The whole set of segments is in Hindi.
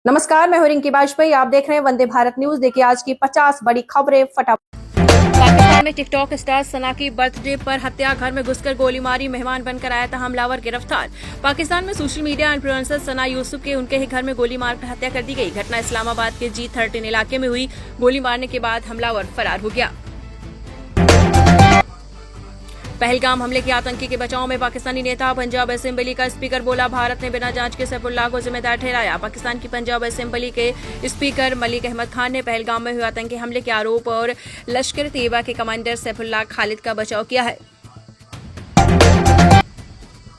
नमस्कार, मैं हूं रिंकी बाजपेयी। आप देख रहे हैं वंदे भारत न्यूज। देखिए आज की 50 बड़ी खबरें फटाफट। पाकिस्तान में टिकटॉक स्टार सना की बर्थडे पर हत्या, घर में घुसकर गोली मारी, मेहमान बनकर आया था हमलावर गिरफ्तार। पाकिस्तान में सोशल मीडिया इन्फ्लुएंसर सना यूसुफ के उनके ही घर में गोली मारकर हत्या कर दी गई। घटना इस्लामाबाद के G13 इलाके में हुई। गोली मारने के बाद हमलावर फरार हो गया। पहलगाम हमले के आतंकी के बचाव में पाकिस्तानी नेता। पंजाब असेंबली का स्पीकर बोला, भारत ने बिना जांच के सैफुल्लाह को जिम्मेदार ठहराया। पाकिस्तान की पंजाब असेंबली के स्पीकर मलिक अहमद खान ने पहलगाम में हुए आतंकी हमले के आरोप और लश्कर तैयबा के कमांडर सैफुल्लाह खालिद का बचाव किया है।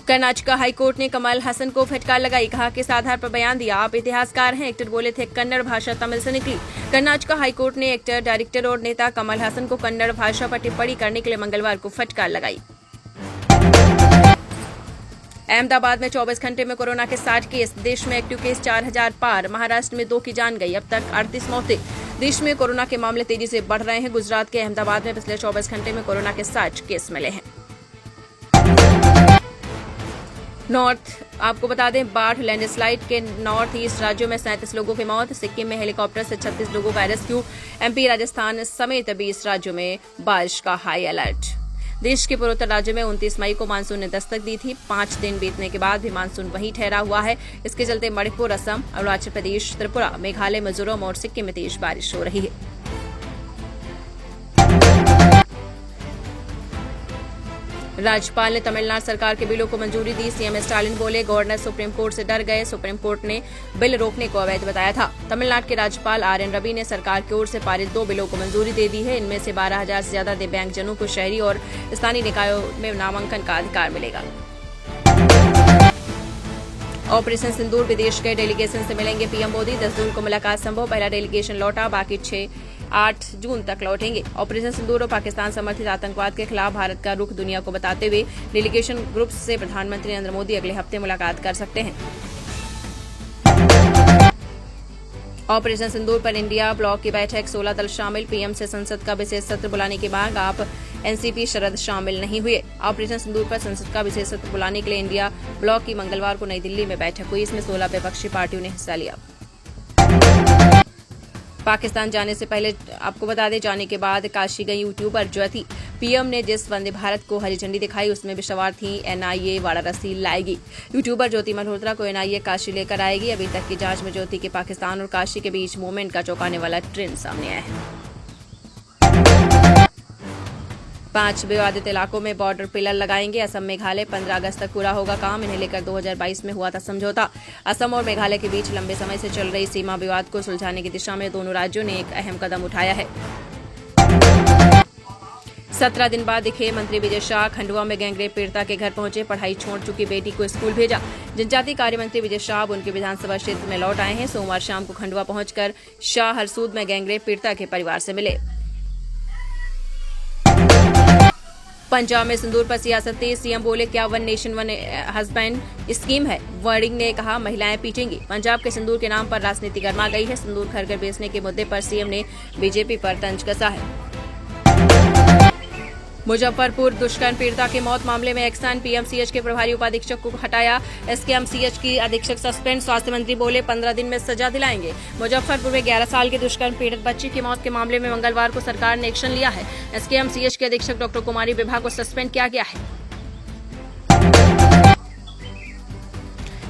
कर्नाटक हाईकोर्ट ने कमल हसन को फटकार लगाई, कहा किस आधार पर बयान दिया, आप इतिहासकार हैं। एक्टर बोले थे कन्नड़ भाषा तमिल से निकली। कर्नाटक हाईकोर्ट ने एक्टर, डायरेक्टर और नेता कमल हसन को कन्नड़ भाषा पर टिप्पणी करने के लिए मंगलवार को फटकार लगाई। अहमदाबाद में 24 घंटे में कोरोना के 60 केस, देश में एक्टिव केस 4000 पार। महाराष्ट्र में 2 की जान गई, अब तक 38 मौतें। देश में कोरोना के मामले तेजी से बढ़ रहे हैं। गुजरात के अहमदाबाद में पिछले 24 घंटे में कोरोना के 60 केस मिले हैं। आपको बता दें, बाढ़ लैंडस्लाइड के नॉर्थ ईस्ट राज्यों में 37 लोगों की मौत। सिक्किम में हेलीकॉप्टर से 36 लोगों का रेस्क्यू। MP, राजस्थान समेत 20 राज्यों में बारिश का हाई अलर्ट। देश के पूर्वोत्तर राज्यों में 29 मई को मानसून ने दस्तक दी थी। 5 दिन बीतने के बाद भी मानसून वहीं ठहरा हुआ है। इसके चलते मणिपुर, असम, अरुणाचल प्रदेश, त्रिपुरा, मेघालय, मिजोरम और सिक्किम में तेज बारिश हो रही है। राज्यपाल ने तमिलनाडु सरकार के बिलों को मंजूरी दी। CM स्टालिन बोले, गवर्नर सुप्रीम कोर्ट से डर गए। सुप्रीम कोर्ट ने बिल रोकने को अवैध बताया था। तमिलनाडु के राज्यपाल RN रवि ने सरकार की ओर से पारित 2 बिलों को मंजूरी दे दी है। इनमें से 12,000 से ज्यादा दिव्यांगजनों को शहरी और स्थानीय निकायों में नामांकन का अधिकार मिलेगा। ऑपरेशन सिंदूर विदेश के डेलीगेशन से मिलेंगे PM मोदी। 10 जून को मुलाकात संभव। पहला डेलीगेशन लौटा, बाकी 6-8 जून तक लौटेंगे। ऑपरेशन सिंदूर और पाकिस्तान समर्थित आतंकवाद के खिलाफ भारत का रुख दुनिया को बताते हुए डेलीगेशन ग्रुप से प्रधानमंत्री नरेंद्र मोदी अगले हफ्ते मुलाकात कर सकते हैं। ऑपरेशन सिंदूर पर इंडिया ब्लॉक की बैठक, 16 दल शामिल। PM से संसद का विशेष सत्र बुलाने की मांग, आप NCP शरद शामिल नहीं हुए। ऑपरेशन सिंदूर पर संसद का विशेष सत्र बुलाने के लिए इंडिया ब्लॉक की मंगलवार को नई दिल्ली में बैठक हुई। इसमें 16 विपक्षी पार्टियों ने हिस्सा लिया। पाकिस्तान जाने से पहले आपको बता दें, जाने के बाद काशी गई यूट्यूबर ज्योति। PM ने जिस वंदे भारत को हरी झंडी दिखाई उसमें भी सवार थी NIA वाराणसी लाएगी। यूट्यूबर ज्योति मल्होत्रा को NIA काशी लेकर आएगी। अभी तक की जांच में ज्योति के पाकिस्तान और काशी के बीच मूवमेंट का चौंकाने वाला ट्रेंड सामने आया है। 5 विवादित इलाकों में बॉर्डर पिलर लगाएंगे असम, मेघालय। 15 अगस्त तक पूरा होगा काम। इन्हें लेकर 2022 में हुआ था समझौता। असम और मेघालय के बीच लंबे समय से चल रही सीमा विवाद को सुलझाने की दिशा में दोनों राज्यों ने एक अहम कदम उठाया है। 17 दिन बाद दिखे मंत्री विजय शाह। खंडवा में गैंगरेप पीड़िता के घर पहुंचे, पढ़ाई छोड़ चुकी बेटी को स्कूल भेजा। जनजातीय कार्य मंत्री विजय शाह उनके विधानसभा क्षेत्र में लौट आए हैं। सोमवार शाम को खंडवा पहुंचकर शाह हरसूद में गैंगरेप पीड़िता के परिवार से मिले। पंजाब में सिंदूर पर सियासत तेज। CM बोले, क्या 1 नेशन 1 हस्बैंड स्कीम है। वर्डिंग ने कहा, महिलाएं पीटेंगी। पंजाब के सिंदूर के नाम पर राजनीति गर्मा गई है। सिंदूर घर घर बेचने के मुद्दे पर CM ने BJP पर तंज कसा है। मुजफ्फरपुर दुष्कर्म पीड़िता की मौत मामले में एक्शन, PMCH के प्रभारी उपाधीक्षक को हटाया। SKMCH की अधीक्षक सस्पेंड। स्वास्थ्य मंत्री बोले, 15 दिन में सजा दिलाएंगे। मुजफ्फरपुर में 11 साल के दुष्कर्म पीड़ित बच्ची की मौत के मामले में मंगलवार को सरकार ने एक्शन लिया है। SKMCH के अधीक्षक डॉ. कुमारी विभा को सस्पेंड किया गया है।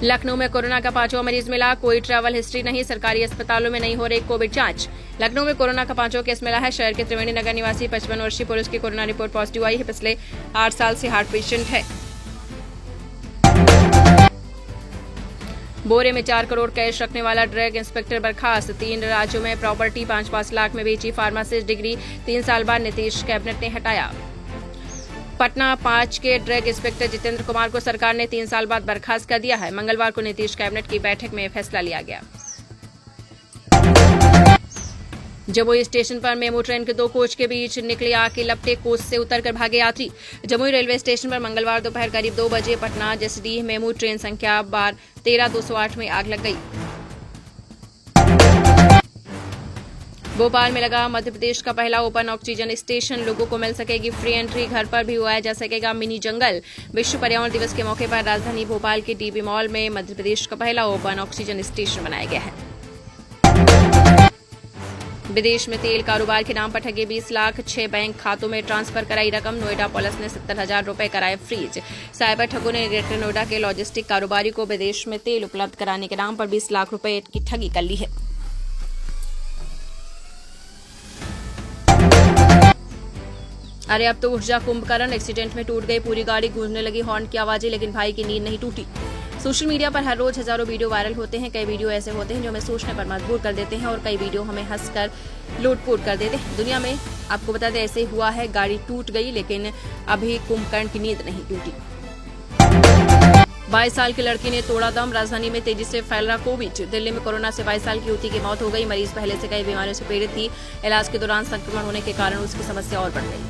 लखनऊ में कोरोना का 5वां मरीज मिला, कोई ट्रैवल हिस्ट्री नहीं। सरकारी अस्पतालों में नहीं हो रही कोविड जांच। लखनऊ में कोरोना का 5वां केस मिला है। शहर के त्रिवेणी नगर निवासी 55 वर्षीय पुरुष की कोरोना रिपोर्ट पॉजिटिव आई है। पिछले 8 साल से हार्ट पेशेंट है। बोरे में 4 करोड़ कैश रखने वाला ड्रग इंस्पेक्टर बर्खास्त। 3 राज्यों में प्रॉपर्टी 5-5 लाख में बेची। फार्मासिस्ट डिग्री 3 साल बाद नीतीश कैबिनेट ने हटाया। पटना 5 के ड्रग इंस्पेक्टर जितेंद्र कुमार को सरकार ने 3 साल बाद बर्खास्त कर दिया है। मंगलवार को नीतीश कैबिनेट की बैठक में फैसला लिया गया। जमुई स्टेशन पर मेमू ट्रेन के 2 कोच के बीच निकली आग की लपटें, कोच से उतरकर भागे यात्री। जमुई रेलवे स्टेशन पर मंगलवार दोपहर करीब 2 बजे पटना जसडीह मेमू ट्रेन संख्या 13208 में आग लग गई। भोपाल में लगा मध्य प्रदेश का पहला ओपन ऑक्सीजन स्टेशन, लोगों को मिल सकेगी फ्री एंट्री। घर पर भी उगाया जा सकेगा मिनी जंगल। विश्व पर्यावरण दिवस के मौके पर राजधानी भोपाल के DB मॉल में मध्य प्रदेश का पहला ओपन ऑक्सीजन स्टेशन बनाया गया है। विदेश में तेल कारोबार के नाम पर ठगे 20 लाख, 6 बैंक खातों में ट्रांसफर कराई रकम। नोएडा पुलिस ने 70,000 रुपए कराए फ्रीज। साइबर ठगों ने ग्रेटर नोएडा के लॉजिस्टिक कारोबारी को विदेश में तेल उपलब्ध कराने के नाम पर 20 लाख रुपए की ठगी कर ली है। अरे अब तो उठ जा कुंभकर्ण, एक्सीडेंट में टूट गई पूरी गाड़ी, गूंजने लगी हॉर्न की आवाजें, लेकिन भाई की नींद नहीं टूटी। सोशल मीडिया पर हर रोज हजारों वीडियो वायरल होते हैं। कई वीडियो ऐसे होते हैं जो हमें सोचने पर मजबूर कर देते हैं और कई वीडियो हमें हंसकर लोटपोट कर देते हैं। दुनिया में आपको बता दें ऐसे हुआ है, गाड़ी टूट गई लेकिन अभी कुंभकर्ण की नींद नहीं टूटी। 22 साल की लड़की ने तोड़ा दम, राजधानी में तेजी से फैल रहा कोविड। दिल्ली में कोरोना से 22 साल की युवती की मौत हो गई। मरीज पहले से कई बीमारियों से पीड़ित थी। इलाज के दौरान संक्रमण होने के कारण उसकी समस्या और बढ़ गई।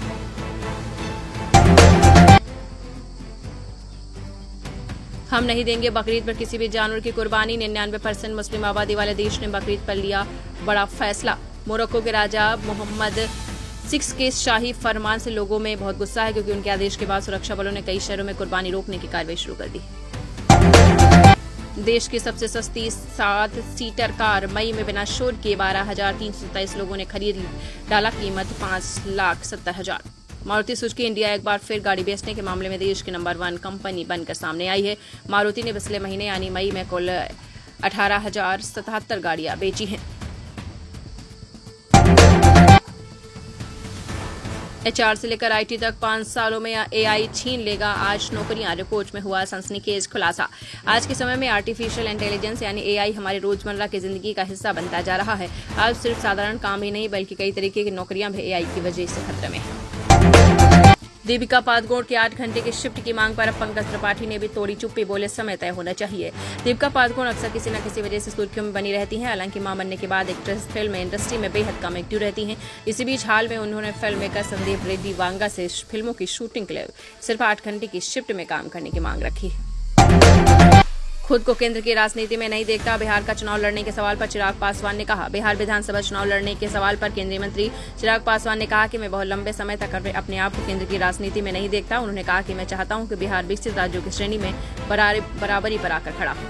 हम नहीं देंगे बकरीद पर किसी भी जानवर की कुर्बानी। 99% मुस्लिम आबादी वाले देश ने बकरीद पर लिया बड़ा फैसला। मोरक्को के राजा मोहम्मद 6 के शाही फरमान से लोगों में बहुत गुस्सा है, क्योंकि उनके आदेश के बाद सुरक्षा बलों ने कई शहरों में कुर्बानी रोकने की कार्रवाई शुरू कर दी। देश की सबसे सस्ती 7 सीटर कार मई में बिना शोर किए 12,327 लोगों ने खरीद डाला। कीमत 5,70,000। मारुति सुजुकी इंडिया एक बार फिर गाड़ी बेचने के मामले में देश की नंबर 1 कंपनी बनकर सामने आई है। मारुति ने पिछले महीने यानी मई में कुल 18,077 गाड़ियां बेची हैं। HR से लेकर IT तक 5 सालों में AI छीन लेगा आज नौकरियां। रिपोर्ट में हुआ सनसनीखेज खुलासा। आज के समय में आर्टिफिशियल इंटेलिजेंस यानी AI हमारे रोजमर्रा की जिंदगी का हिस्सा बनता जा रहा है। आज सिर्फ साधारण काम ही नहीं बल्कि कई तरीके की नौकरियां भी AI की वजह से खतरे में हैं। दीपिका पादुकोण के 8 घंटे की शिफ्ट की मांग पर अब पंकज त्रिपाठी ने भी तोड़ी चुप्पी, बोले समय तय होना चाहिए। दीपिका पादुकोण अक्सर किसी न किसी वजह से सुर्खियों में बनी रहती हैं। हालांकि मां बनने के बाद एक्ट्रेस फिल्म इंडस्ट्री में बेहद कम एक्टिव रहती हैं। इसी बीच हाल में उन्होंने फिल्म मेकर संदीप रेड्डी वांगा से फिल्मों की शूटिंग के लिए सिर्फ 8 घंटे की शिफ्ट में काम करने की मांग रखी है। खुद को केंद्र की राजनीति में नहीं देखता, बिहार का चुनाव लड़ने के सवाल पर चिराग पासवान ने कहा। बिहार विधानसभा चुनाव लड़ने के सवाल पर केंद्रीय मंत्री चिराग पासवान ने कहा कि मैं बहुत लंबे समय तक अपने आप को केंद्र की राजनीति में नहीं देखता। उन्होंने कहा कि मैं चाहता हूं कि बिहार विकसित राज्यों की श्रेणी में बराबरी पर आकर खड़ा हो।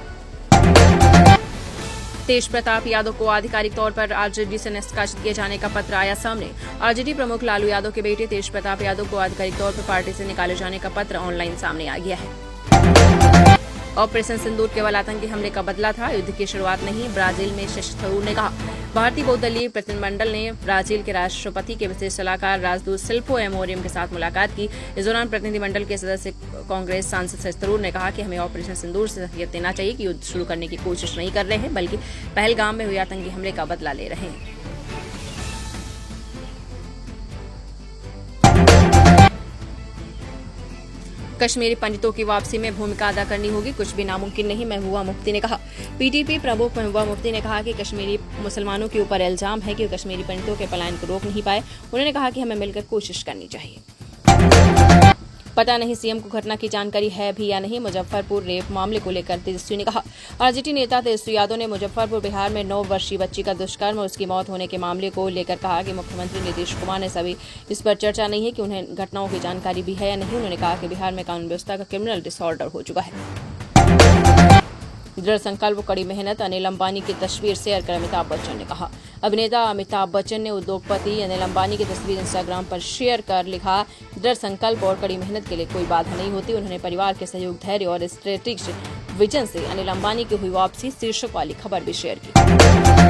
तेज प्रताप यादव को आधिकारिक तौर पर आरजेडी से निष्कासित किए जाने का पत्र आया सामने। आरजेडी प्रमुख लालू यादव के बेटे तेज प्रताप यादव को आधिकारिक तौर पर पार्टी से निकाले जाने का पत्र ऑनलाइन सामने आ गया है। ऑपरेशन सिंदूर केवल आतंकी हमले का बदला था, युद्ध की शुरुआत नहीं, ब्राजील में शशि थरूर ने कहा। भारतीय बहुदलीय प्रतिनिधिमंडल ने ब्राजील के राष्ट्रपति के विशेष सलाहकार राजदूत सिल्फो एमोरियम के साथ मुलाकात की। इस दौरान प्रतिनिधिमंडल के सदस्य कांग्रेस सांसद शशि थरूर ने कहा कि हमें ऑपरेशन सिंदूर से संकेत देना चाहिए कि युद्ध शुरू करने की कोशिश नहीं कर रहे हैं, बल्कि पहलगाम में हुए आतंकी हमले का बदला ले रहे हैं। कश्मीरी पंडितों की वापसी में भूमिका अदा करनी होगी, कुछ भी नामुमकिन नहीं, महबूबा मुफ्ती ने कहा। पीटीपी प्रमुख महबूबा मुफ्ती ने कहा कि कश्मीरी मुसलमानों के ऊपर इल्जाम है कि कश्मीरी पंडितों के पलायन को रोक नहीं पाए। उन्होंने कहा कि हमें मिलकर कोशिश करनी चाहिए। पता नहीं सीएम को घटना की जानकारी है भी या नहीं, मुजफ्फरपुर रेप मामले को लेकर तेजस्वी ने कहा। आरजेडी नेता तेजस्वी यादव ने मुजफ्फरपुर बिहार में 9 वर्षीय बच्ची का दुष्कर्म और उसकी मौत होने के मामले को लेकर कहा कि मुख्यमंत्री नीतीश कुमार ने सभी इस पर चर्चा नहीं है कि उन्हें घटनाओं की जानकारी भी है या नहीं। उन्होंने कहा कि बिहार में कानून व्यवस्था का क्रिमिनल डिसऑर्डर हो चुका है। दृढ़ संकल्प, कड़ी मेहनत, अनिल अंबानी की तस्वीर शेयर कर अमिताभ बच्चन ने कहा। अभिनेता अमिताभ बच्चन ने उद्योगपति अनिल अंबानी की तस्वीर इंस्टाग्राम पर शेयर कर लिखा, दृढ़ संकल्प और कड़ी मेहनत के लिए कोई बाधा नहीं होती। उन्होंने परिवार के सहयोग, धैर्य और स्ट्रेटेजिक विजन से अनिल अंबानी की हुई वापसी शीर्षक वाली खबर भी शेयर की।